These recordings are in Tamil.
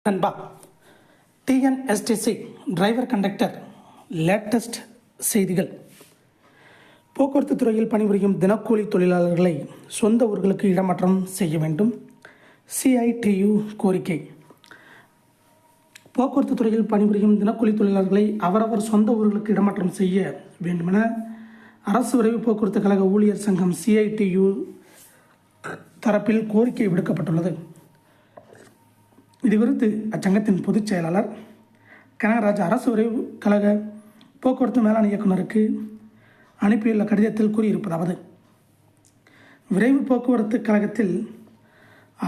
நண்பா, டிஎன்எஸ்டிசி டிரைவர் கண்டக்டர் லேட்டஸ்ட் செய்திகள். போக்குவரத்து துறையில் பணிபுரியும் தினக்கூலி தொழிலாளர்களை சொந்த ஊர்களுக்கு இடமாற்றம் செய்ய வேண்டும். சிஐடியு கோரிக்கை. போக்குவரத்து துறையில் பணிபுரியும் தினக்கூலி தொழிலாளர்களை அவரவர் சொந்த ஊர்களுக்கு இடமாற்றம் செய்ய வேண்டுமென அரசு விரைவு போக்குவரத்து கழக ஊழியர் சங்கம் சிஐடியு தரப்பில் கோரிக்கை விடுக்கப்பட்டுள்ளது. இது குறித்து அச்சங்கத்தின் பொதுச் செயலாளர் கனகராஜ் அரசு விரைவு கழக போக்குவரத்து மேலாண் இயக்குநருக்கு அனுப்பியுள்ள கடிதத்தில் கூறியிருப்பதாவது: விரைவு போக்குவரத்து கழகத்தில்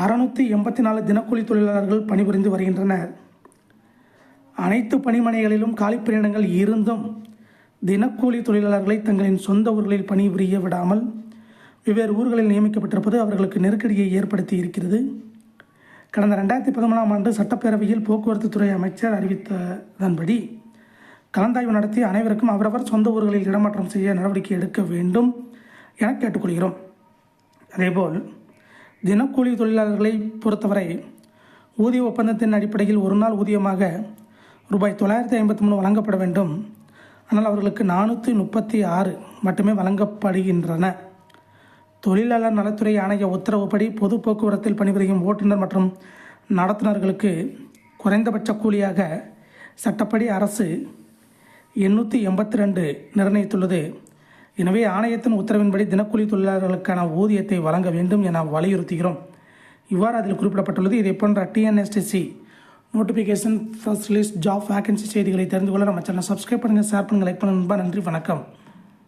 684 தினக்கூலி தொழிலாளர்கள் பணிபுரிந்து வருகின்றனர். அனைத்து பணிமனைகளிலும் காலிப்பணியிடங்கள் இருந்தும் தினக்கூலி தொழிலாளர்களை தங்களின் சொந்த ஊர்களில் பணிபுரிய விடாமல் வெவ்வேறு ஊர்களில் நியமிக்கப்பட்டிருப்பது அவர்களுக்கு நெருக்கடியை ஏற்படுத்தி இருக்கிறது. கடந்த 2013ஆம் ஆண்டு சட்டப்பேரவையில் போக்குவரத்து துறை அமைச்சர் அறிவித்ததன்படி கலந்தாய்வு நடத்தி அனைவருக்கும் அவரவர் சொந்த ஊர்களில் இடமாற்றம் செய்ய நடவடிக்கை எடுக்க வேண்டும் என கேட்டுக்கொள்கிறோம். அதேபோல் தினக்கூலி தொழிலாளர்களை பொறுத்தவரை ஊதிய ஒப்பந்தத்தின் அடிப்படையில் ஒரு நாள் ஊதியமாக ரூபாய் 953 வழங்கப்பட வேண்டும். ஆனால் அவர்களுக்கு 436 மட்டுமே வழங்கப்படுகின்றன. தொழிலாளர் நலத்துறை ஆணைய உத்தரவுப்படி பொது போக்குவரத்தில் பணிபுரியும் ஓட்டுநர் மற்றும் நடத்துனர்களுக்கு குறைந்தபட்ச கூலியாக சட்டப்படி அரசு 882 நிர்ணயித்துள்ளது. எனவே ஆணையத்தின் உத்தரவின்படி தினக்கூலி தொழிலாளர்களுக்கான ஊதியத்தை வழங்க வேண்டும் என வலியுறுத்துகிறோம். இவ்வாறு அதில் குறிப்பிடப்பட்டுள்ளது. இதை போன்ற TNSTC notification, first list, job vacancy செய்திகளை தெரிந்து கொள்ள நம்ம சேனலை சப்ஸ்கிரைப் பண்ணுங்கள், ஷேர் பண்ணுங்கள், லைக் பண்ணுங்கள். நன்றி, வணக்கம்.